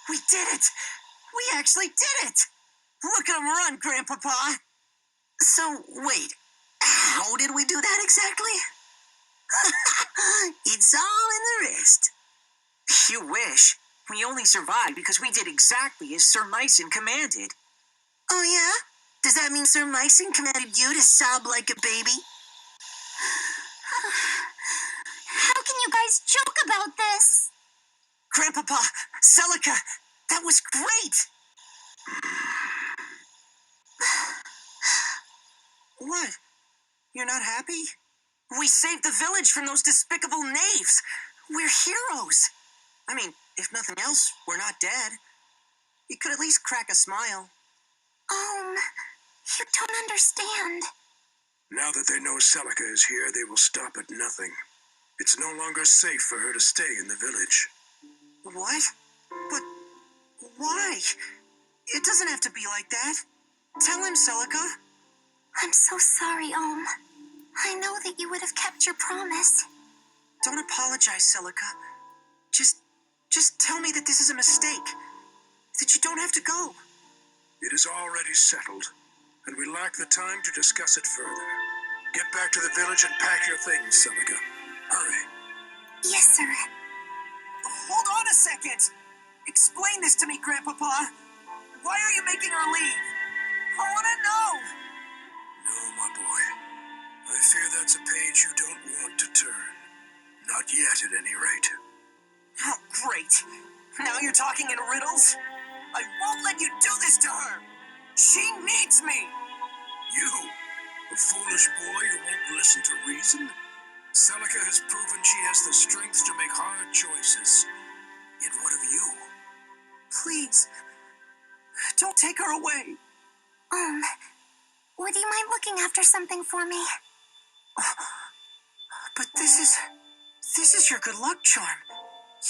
We did it! We actually did it! Look at him run, Grandpapa! So, wait, how did we do that exactly? It's all in the wrist. You wish. We only survived because we did exactly as Sir Myson commanded. Oh yeah? Does that mean Sir Myson commanded you to sob like a baby? How can you guys joke about this? Grandpapa, Celica, that was great! What? You're not happy? We saved the village from those despicable knaves. We're heroes. I mean, if nothing else, we're not dead. You could at least crack a smile. You don't understand. Now that they know Celica is here, they will stop at nothing. It's no longer safe for her to stay in the village. What? But why? It doesn't have to be like that. Tell him, Celica. I'm so sorry, I know that you would have kept your promise. Don't apologize, Celica. Just tell me that this is a mistake. That you don't have to go. It is already settled, and we lack the time to discuss it further. Get back to the village and pack your things, Celica. Hurry. Yes, sir. Hold on a second. Explain this to me, Grandpapa. Why are you making her leave? I want to know. No, my boy. I fear that's a page you don't want to turn. Not yet, at any rate. Oh, great. Now you're talking in riddles? I won't let you do this to her. She needs me. You? A foolish boy who won't listen to reason? Celica has proven she has the strength to make hard choices. Yet what of you? Please, don't take her away. Would you mind looking after something for me? But this is your good luck charm.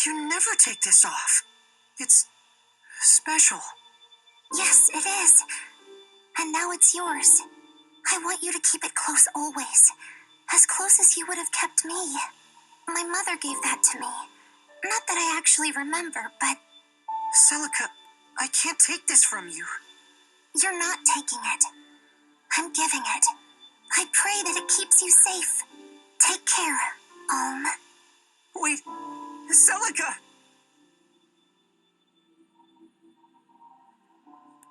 You never take this off. It's special. Yes, it is. And now it's yours. I want you to keep it close always. As close as you would have kept me. My mother gave that to me. Not that I actually remember, but... Celica, I can't take this from you. You're not taking it. I'm giving it. I pray that it keeps you safe. Take care, Wait, Celica!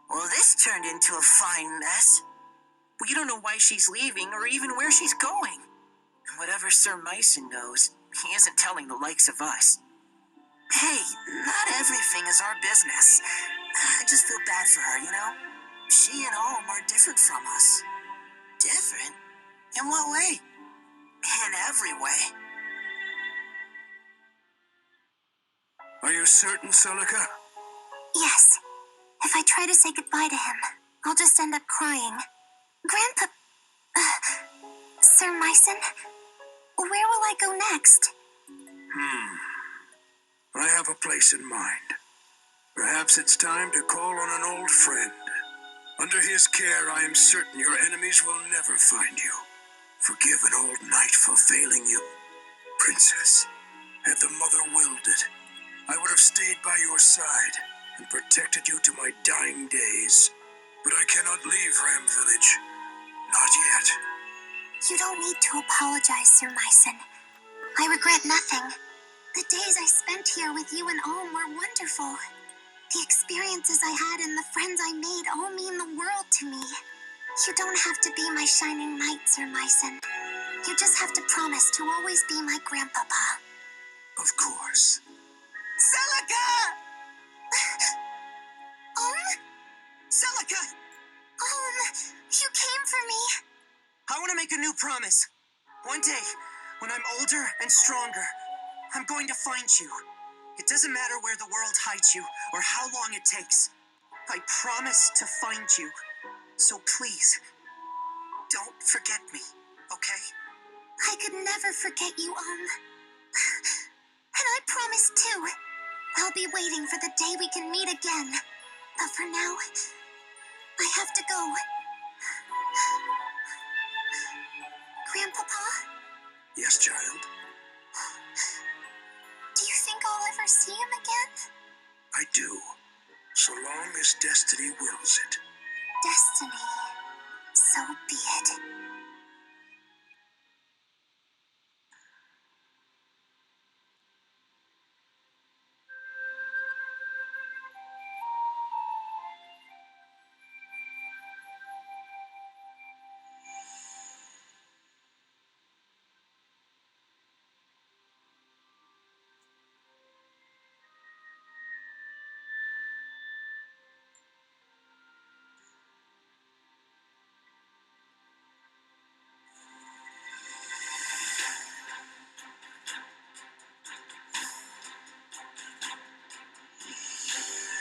Well, this turned into a fine mess. We don't know why she's leaving or even where she's going. And whatever Sir Myson knows, he isn't telling the likes of us. Hey, not everything is our business. I just feel bad for her, you know? She and Alm are different from us. Different? In what way? In every way. Are you certain, Celica? Yes. If I try to say goodbye to him, I'll just end up crying. Sir Myson, where will I go next? I have a place in mind. Perhaps it's time to call on an old friend. Under his care, I am certain your enemies will never find you. Forgive an old knight for failing you. Princess, had the mother willed it, I would have stayed by your side and protected you to my dying days. But I cannot leave Ram Village. Not yet. You don't need to apologize, Sir Myson. I regret nothing. The days I spent here with you and Alm were wonderful. The experiences I had and the friends I made all mean the world to me. You don't have to be my shining knight, Sir Myson. You just have to promise to always be my grandpapa. Of course. Celica! Celica! You came for me. I want to make a new promise. One day, when I'm older and stronger, I'm going to find you. It doesn't matter where the world hides you or how long it takes. I promise to find you. So please, don't forget me, okay? I could never forget you, And I promise too. I'll be waiting for the day we can meet again. But for now, I have to go. Grandpapa? Yes, child? Do you think I'll ever see him again? I do, so long as destiny wills it. Destiny. So be it.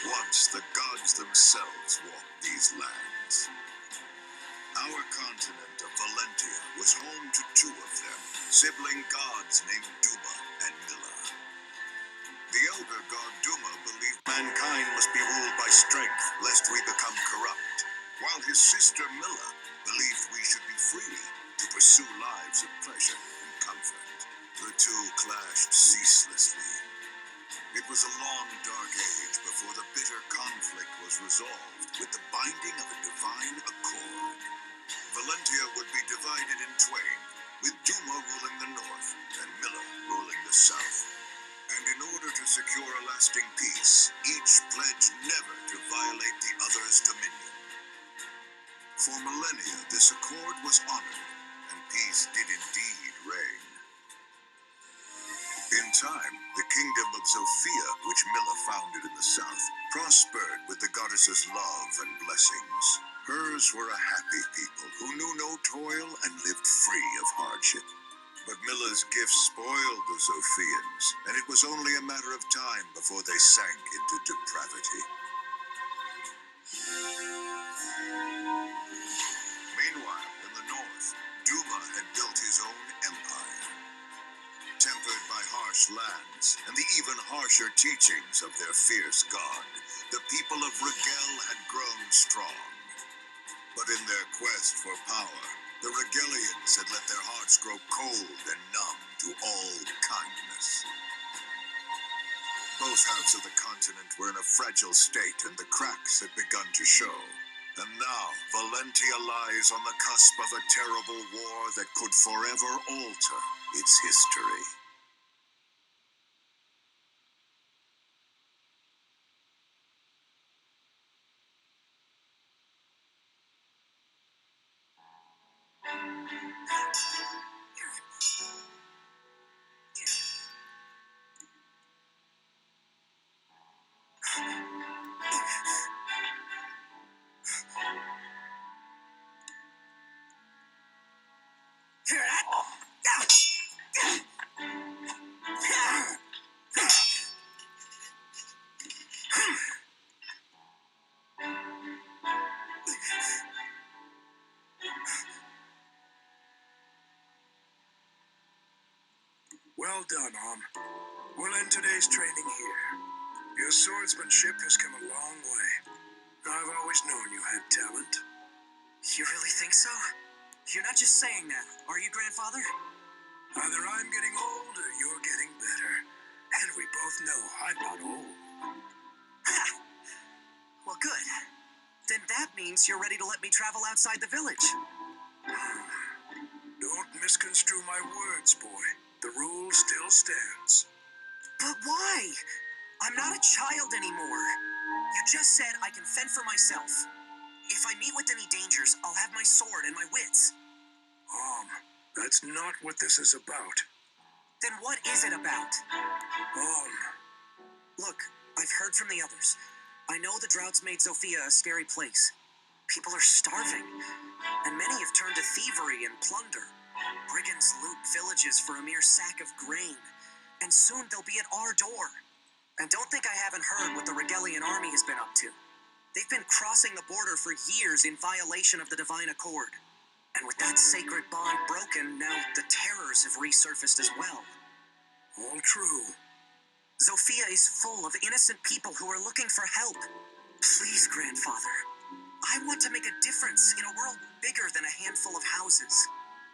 Once the gods themselves walked these lands. Our continent of Valentia was home to two of them, sibling gods named Duma and Milla. The elder god Duma believed mankind must be ruled by strength, lest we become corrupt, while his sister Milla believed we should be free to pursue lives of pleasure and comfort. The two clashed ceaselessly. It was a long, dark age before the bitter conflict was resolved with the binding of a divine accord. Valentia would be divided in twain, with Duma ruling the north and Milla ruling the south. And in order to secure a lasting peace, each pledged never to violate the other's dominion. For millennia, this accord was honored, and peace did indeed reign. In time, the kingdom of Zofia, which Milla founded in the south, prospered with the goddess's love and blessings. Hers were a happy people who knew no toil and lived free of hardship. But Milla's gifts spoiled the Zofians, and it was only a matter of time before they sank into depravity. Meanwhile, in the north, Duma had built his own empire. Tempered by harsh lands and the even harsher teachings of their fierce god, the people of Rigel had grown strong. But in their quest for power, the Rigelians had let their hearts grow cold and numb to all kindness. Both halves of the continent were in a fragile state, and the cracks had begun to show. And now, Valentia lies on the cusp of a terrible war that could forever alter its history. Well done, We'll end today's training here. Your swordsmanship has come a long way. I've always known you had talent. You really think so? You're not just saying that, are you, Grandfather? Either I'm getting old or you're getting better. And we both know I'm not old. Well, good. Then that means you're ready to let me travel outside the village. Don't misconstrue my words, boy. The rule still stands. But why? I'm not a child anymore. You just said I can fend for myself. If I meet with any dangers, I'll have my sword and my wits. That's not what this is about. Then what is it about? Um, Look, I've heard from the others. I know the drought's made Zofia a scary place. People are starving, and many have turned to thievery and plunder. Brigands loot villages for a mere sack of grain, and soon they'll be at our door. And don't think I haven't heard what the Rigelian army has been up to. They've been crossing the border for years in violation of the divine accord. And with that sacred bond broken, now the terrors have resurfaced as well. all true. Zofia is full of innocent people who are looking for help. Please, Grandfather. I want to make a difference in a world bigger than a handful of houses.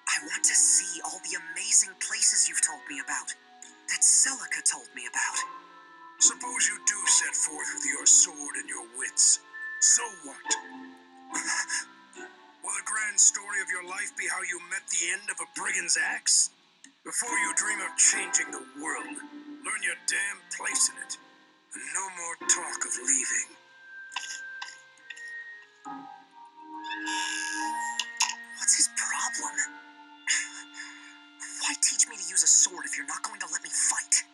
I want to see all the amazing places you've told me about, that Celica told me about. Suppose you do set forth with your sword and your wits. So what? Will the grand story of your life be how you met the end of a brigand's axe? Before you dream of changing the world, learn your damn place in it. And no more talk of leaving. What's his problem? Why teach me to use a sword if you're not going to let me fight?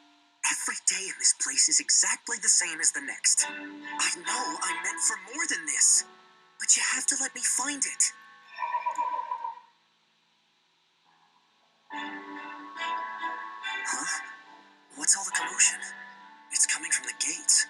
Every day in this place is exactly the same as the next. I know I'm meant for more than this, but you have to let me find it. Huh? What's all the commotion? It's coming from the gates.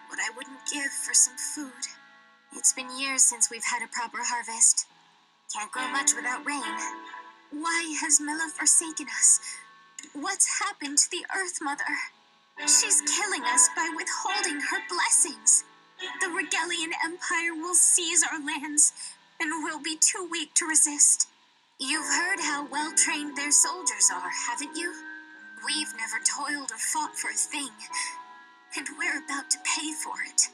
What I wouldn't give for some food. It's been years since we've had a proper harvest. Can't grow much without rain. Why has Milla forsaken us? What's happened to the Earth Mother? She's killing us by withholding her blessings. The Regalian Empire will seize our lands, and we'll be too weak to resist. You've heard how well-trained their soldiers are, haven't you? We've never toiled or fought for a thing, and we're about to pay for it.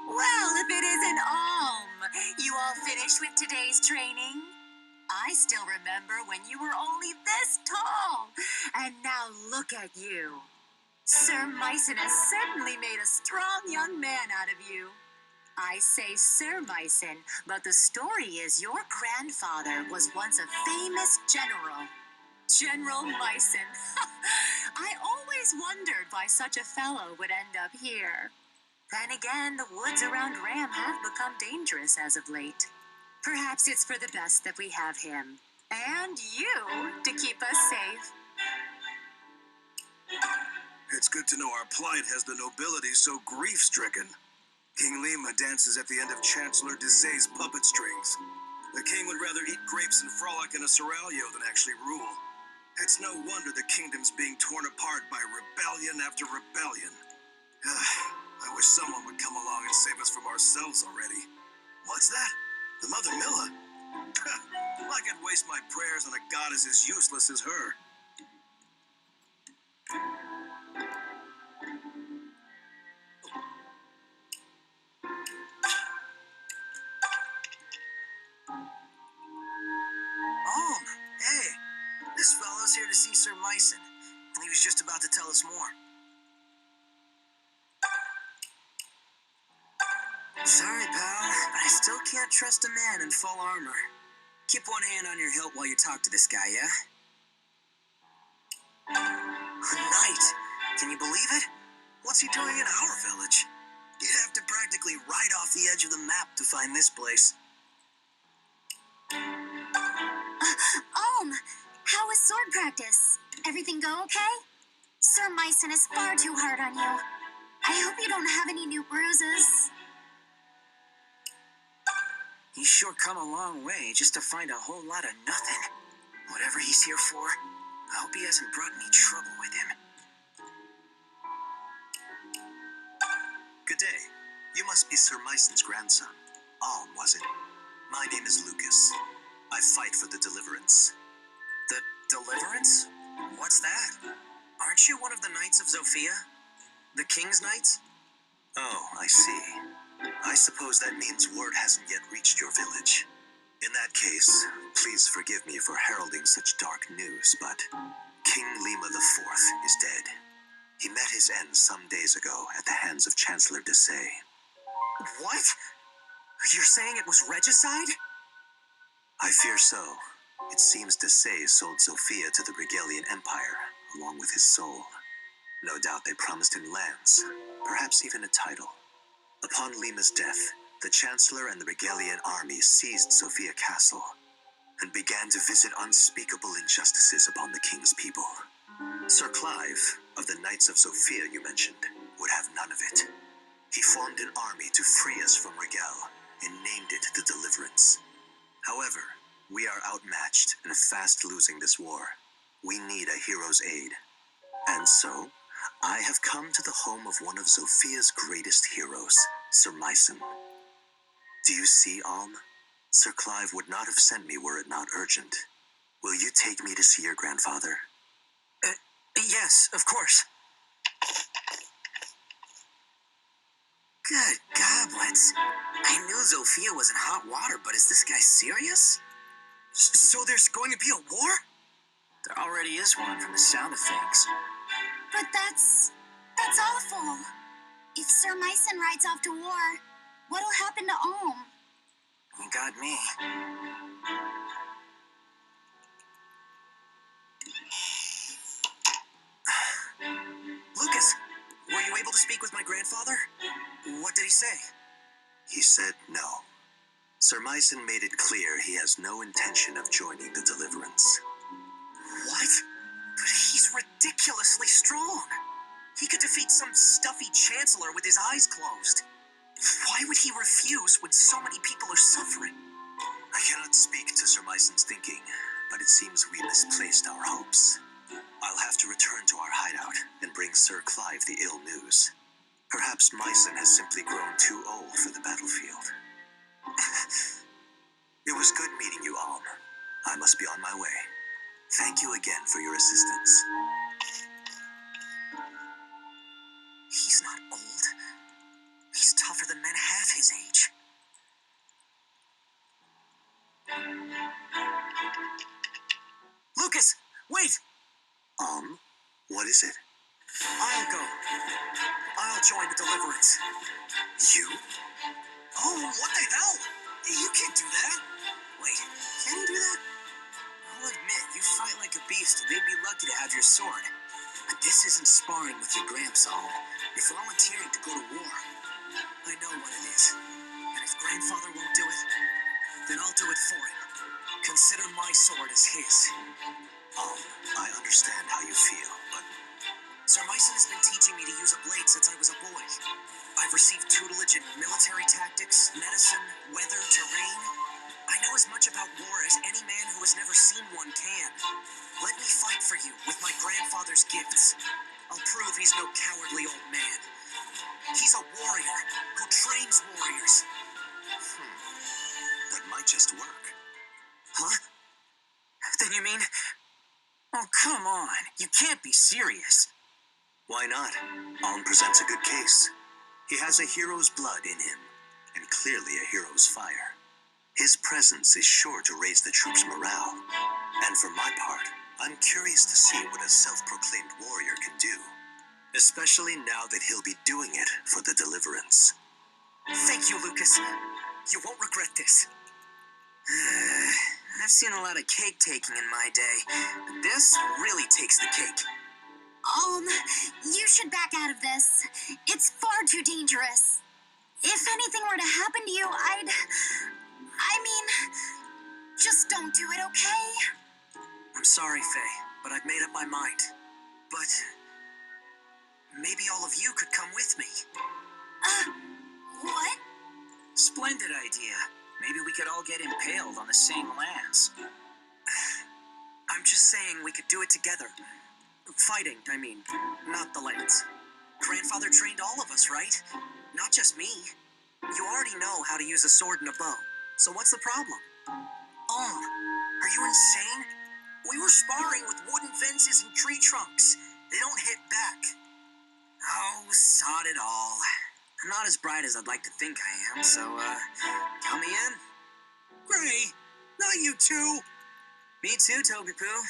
Well, if it isn't you all finished with today's training? I still remember when you were only this tall, and now look at you. Sir Myson has certainly made a strong young man out of you. I say Sir Myson, but the story is your grandfather was once a famous general. General Myson. I always wondered why such a fellow would end up here. Then again, the woods around Ram have become dangerous as of late. Perhaps it's for the best that we have him. And you to keep us safe. It's good to know our plight has the nobility so grief-stricken. King Lima dances at the end of Chancellor Dizay's puppet strings. The king would rather eat grapes and frolic in a seraglio than actually rule. It's no wonder the kingdom's being torn apart by rebellion after rebellion. I wish someone would come along and save us from ourselves already. What's that? The Mother Milla? I could waste my prayers on a goddess as useless as her. Oh, hey. This fellow's here to see Sir Myson. He was just about to tell us more. Sorry, pal, but I still can't trust a man in full armor. Keep one hand on your hilt while you talk to this guy, yeah? A knight! Can you believe it? What's he doing in our village? You'd have to practically ride off the edge of the map to find this place. How was sword practice? Everything go okay? Sir Myson is far too hard on you. I hope you don't have any new bruises. He's sure come a long way just to find a whole lot of nothing. Whatever he's here for, I hope he hasn't brought any trouble with him. Good day. You must be Sir Myson's grandson. Alm, was it? My name is Lucas. I fight for the Deliverance. The Deliverance? What's that? Aren't you one of the Knights of Zofia? The King's Knights? Oh, I see. I suppose that means word hasn't yet reached your village. In that case, please forgive me for heralding such dark news, but King Lima IV is dead. He met his end some days ago at the hands of Chancellor Desay. What? You're saying it was regicide? I fear so. It seems Desay sold Zofia to the Regalian Empire, along with his soul. No doubt they promised him lands, perhaps even a title. Upon Lima's death, the Chancellor and the Regalian army seized Zofia Castle and began to visit unspeakable injustices upon the king's people. Sir Clive, of the Knights of Zofia you mentioned, would have none of it. He formed an army to free us from Regal and named it the Deliverance. However, we are outmatched and fast losing this war. We need a hero's aid. And so, I have come to the home of one of Zofia's greatest heroes, Sir Myson. Do you see, Alm? Sir Clive would not have sent me were it not urgent. Will you take me to see your grandfather? Yes, of course. Good goblets. I knew Zofia was in hot water, but is this guy serious? So there's going to be a war? There already is one from the sound of things. But that's awful. If Sir Myson rides off to war, what'll happen to Alm? You got me. Lucas, were you able to speak with my grandfather? What did he say? He said no. Sir Myson made it clear he has no intention of joining the Deliverance. What? But he's ridiculously strong. He could defeat some stuffy chancellor with his eyes closed. Why would he refuse when so many people are suffering? I cannot speak to Sir Myson's thinking, but it seems we misplaced our hopes. I'll have to return to our hideout and bring Sir Clive the ill news. Perhaps Myson has simply grown too old for the battlefield. It was good meeting you, Alm. I must be on my way. Thank you again for your assistance. He's not old. He's tougher than men half his age. Lucas, wait! What is it? I'll go. I'll join the Deliverance. You? Oh, what the hell? You can't do that. Wait, can you do that? I'll admit, you fight like a beast and they'd be lucky to have your sword. But this isn't sparring with your grandson. You're volunteering to go to war. I know what it is. And if grandfather won't do it, then I'll do it for him. Consider my sword as his. I understand how you feel, but Sir Myson has been teaching me to use a blade since I was a boy. I've received tutelage in military tactics, medicine, weather, terrain. I know as much about war as any man who has never seen one can. Let me fight for you with my grandfather's gifts. I'll prove he's no cowardly old man. He's a warrior who trains warriors. that might just work. Huh? Then you mean... Oh, come on. You can't be serious. Why not? Alm presents a good case. He has a hero's blood in him, and clearly a hero's fire. His presence is sure to raise the troops' morale. And for my part, I'm curious to see what a self-proclaimed warrior can do. Especially now that he'll be doing it for the Deliverance. Thank you, Lucas. You won't regret this. I've seen a lot of cake-taking in my day, but this really takes the cake. You should back out of this. It's far too dangerous. If anything were to happen to you, just don't do it, okay? I'm sorry, Faye, but I've made up my mind. But maybe all of you could come with me. What? Splendid idea. Maybe we could all get impaled on the same lance. I'm just saying we could do it together. Fighting, I mean, not the lance. Grandfather trained all of us, right? Not just me. You already know how to use a sword and a bow, so what's the problem? Are you insane? We were sparring with wooden fences and tree trunks. They don't hit back. Oh, sod it all. I'm not as bright as I'd like to think I am, so, count me in. Gray, not you too. Me too, Toby Poo.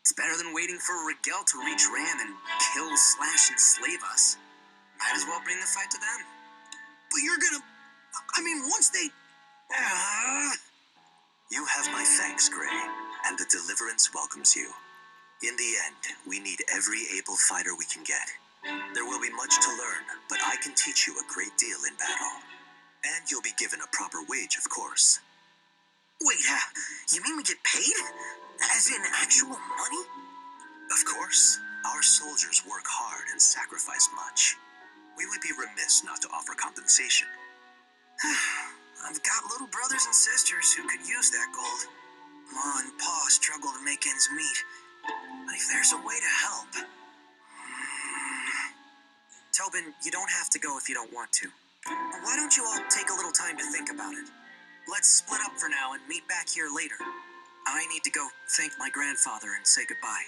It's better than waiting for Rigel to reach Ram and kill, slash, and slave us. Might as well bring the fight to them. But you're gonna... I mean, once they... You have my thanks, Gray, and the Deliverance welcomes you. In the end, we need every able fighter we can get. There will be much to learn, but I can teach you a great deal in battle. And you'll be given a proper wage, of course. Wait, you mean we get paid? As in actual money? Of course. Our soldiers work hard and sacrifice much. We would be remiss not to offer compensation. I've got little brothers and sisters who could use that gold. Ma and Pa struggle to make ends meet. But if there's a way to help... Tobin, you don't have to go if you don't want to. Why don't you all take a little time to think about it? Let's split up for now and meet back here later. I need to go thank my grandfather and say goodbye.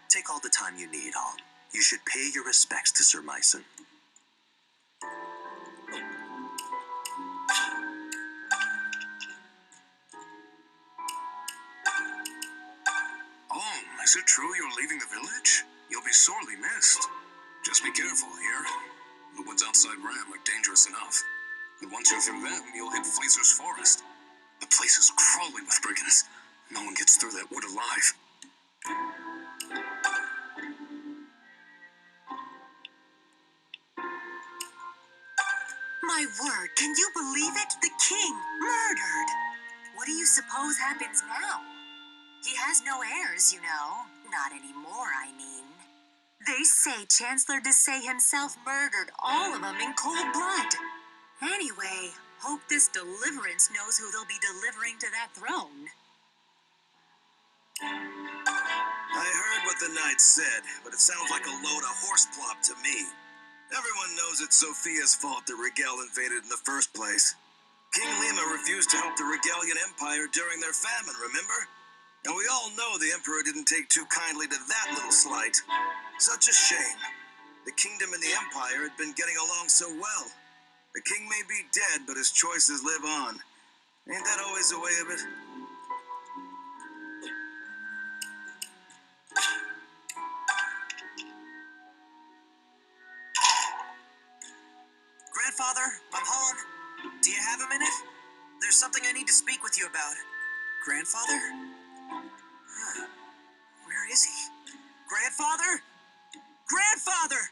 Take all the time you need, Hall. You should pay your respects to Sir Myson. Oh, is it true you're leaving the village? You'll be sorely missed. Just be careful here. The woods outside Ram are dangerous enough. And once you're through them, you'll hit Fleecer's forest. The place is crawling with brigands. No one gets through that wood alive. My word, can you believe it? The king, murdered! What do you suppose happens now? He has no heirs, you know. Not anymore, I mean. They say Chancellor Desay himself murdered all of them in cold blood. Anyway, hope this Deliverance knows who they'll be delivering to that throne. I heard what the knight said, but it sounds like a load of horseplop to me. Everyone knows it's Zofia's fault that Rigel invaded in the first place. King Lima refused to help the Regalian Empire during their famine, remember? And we all know the Emperor didn't take too kindly to that little slight. Such a shame. The kingdom and the Empire had been getting along so well. The king may be dead, but his choices live on. Ain't that always the way of it? Grandfather, I'm home. Do you have a minute? There's something I need to speak with you about. Grandfather? Huh. Where is he? Grandfather? Grandfather!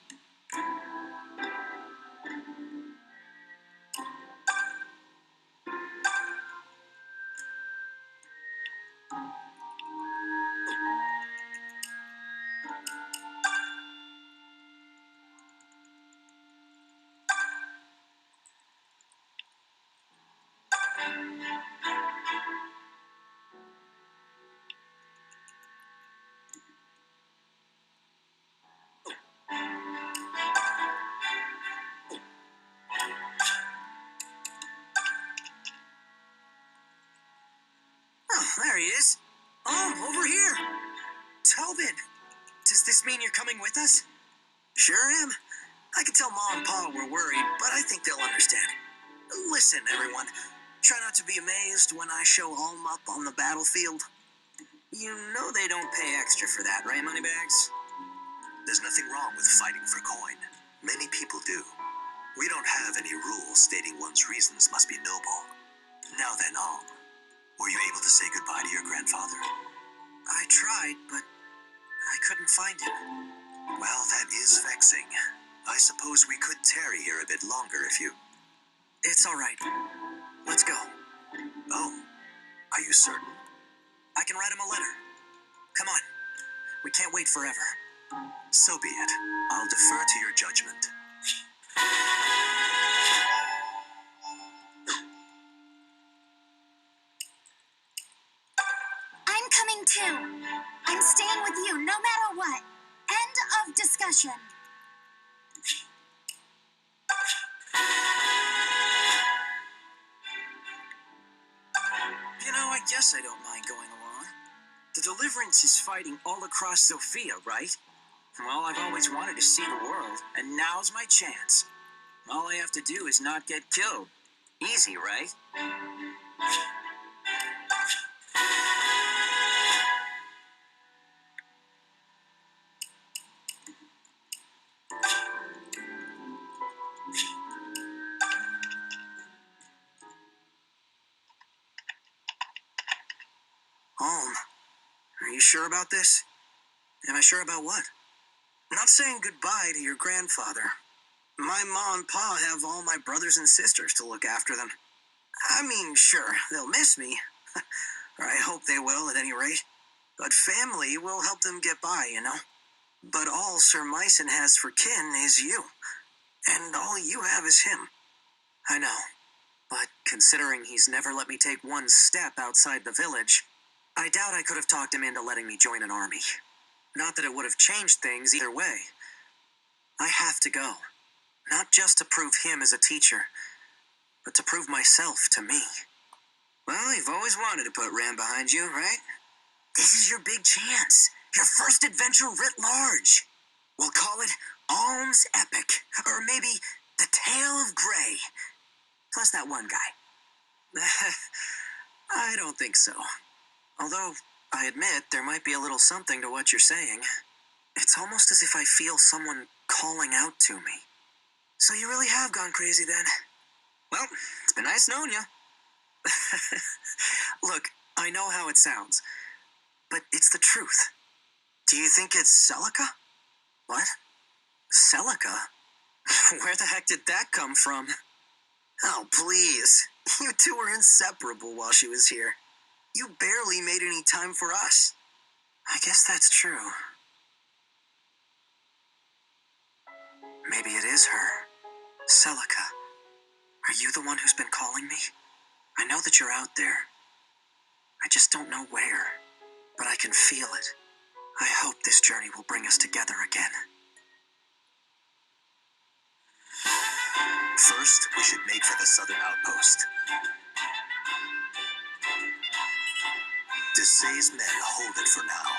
Oh, there he is. Oh, over here. Tobin, does this mean you're coming with us? Sure am. I can tell Ma and Pa we're worried, but I think they'll understand. Listen, everyone. Try not to be amazed when I show Home up on the battlefield. You know they don't pay extra for that, right, Moneybags? There's nothing wrong with fighting for coin. Many people do. We don't have any rules stating one's reasons must be noble. Now then, Alm, were you able to say goodbye to your grandfather? I tried, but I couldn't find him. Well, that is vexing. I suppose we could tarry here a bit longer if you... It's all right. Let's go. Oh, are you certain? I can write him a letter. Come on. We can't wait forever. So be it. I'll defer to your judgment. I'm coming too. I'm staying with you no matter what. End of discussion. You know, I guess I don't mind going along. The Deliverance is fighting all across Zofia, right? Well, I've always wanted to see the world, and now's my chance. All I have to do is not get killed. Easy, right? Are you sure about this? Am I sure about what? Not saying goodbye to your grandfather. My ma and pa have all my brothers and sisters to look after them. I mean, sure, they'll miss me. Or I hope they will, at any rate. But family will help them get by, you know? But all Sir Myson has for kin is you. And all you have is him. I know. But considering he's never let me take one step outside the village, I doubt I could have talked him into letting me join an army. Not that it would have changed things either way. I have to go. Not just to prove him as a teacher, but to prove myself to me. Well, you've always wanted to put Ram behind you, right? This is your big chance. Your first adventure writ large. We'll call it Alm's Epic. Or maybe The Tale of Grey. Plus that one guy. I don't think so. Although, I admit, there might be a little something to what you're saying. It's almost as if I feel someone calling out to me. So you really have gone crazy then? Well, it's been nice knowing you. Look, I know how it sounds, but it's the truth. Do you think it's Celica? What? Celica? Where the heck did that come from? Oh, please. You two were inseparable while she was here. You barely made any time for us. I guess that's true. Maybe it is her. Celica. Are you the one who's been calling me? I know that you're out there. I just don't know where. But I can feel it. I hope this journey will bring us together again. First, we should make for the southern outpost. Desay's men hold it for now,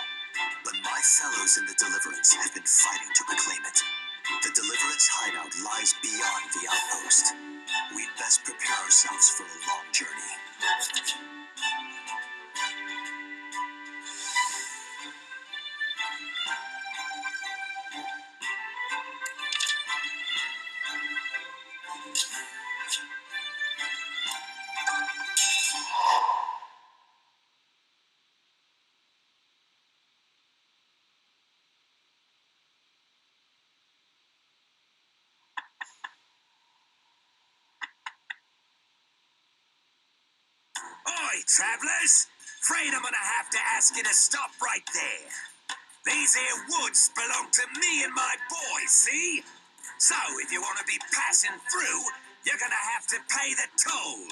but my fellows in the Deliverance have been fighting to reclaim it. The Deliverance hideout lies beyond the outpost. We'd best prepare ourselves for a long journey. Oi, travellers! Afraid I'm gonna have to ask you to stop right there. These here woods belong to me and my boys, see? So, if you want to be passing through, you're gonna have to pay the toll.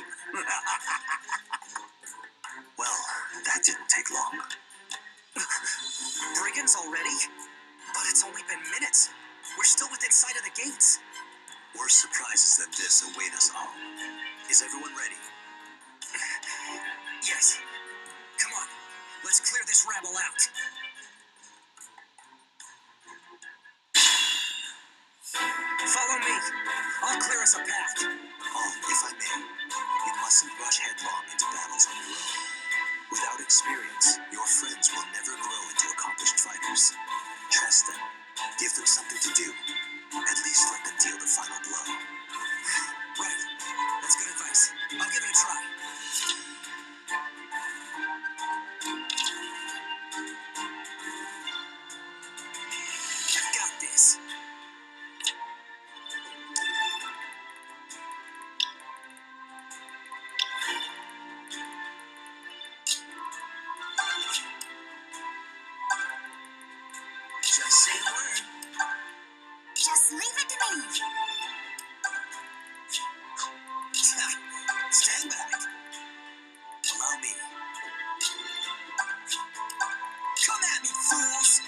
Well, that didn't take long. Brigands already? But it's only been minutes. We're still within sight of the gates. Worse surprises than this await us all. Is everyone ready? Yes. Come on. Let's clear this rabble out. Follow me. I'll clear us a path. If I may, you mustn't rush headlong into battles on your own. Without experience, your friends will never grow into accomplished fighters. Trust them. Give them something to do. At least let them deal the final blow. Right. That's good advice. I'll give it a try. I've got this. Just say the word. Just leave it to me. Stand back. Allow me. Come at me, fools!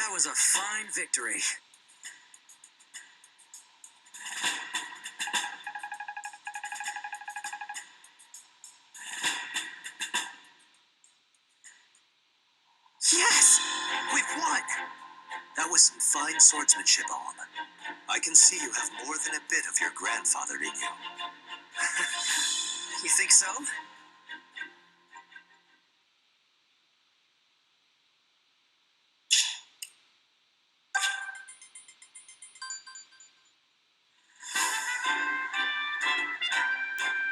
That was a fine victory. Yes! We've won! That was some fine swordsmanship, Olm. I can see you have more than a bit of your grandfather in you. You think so?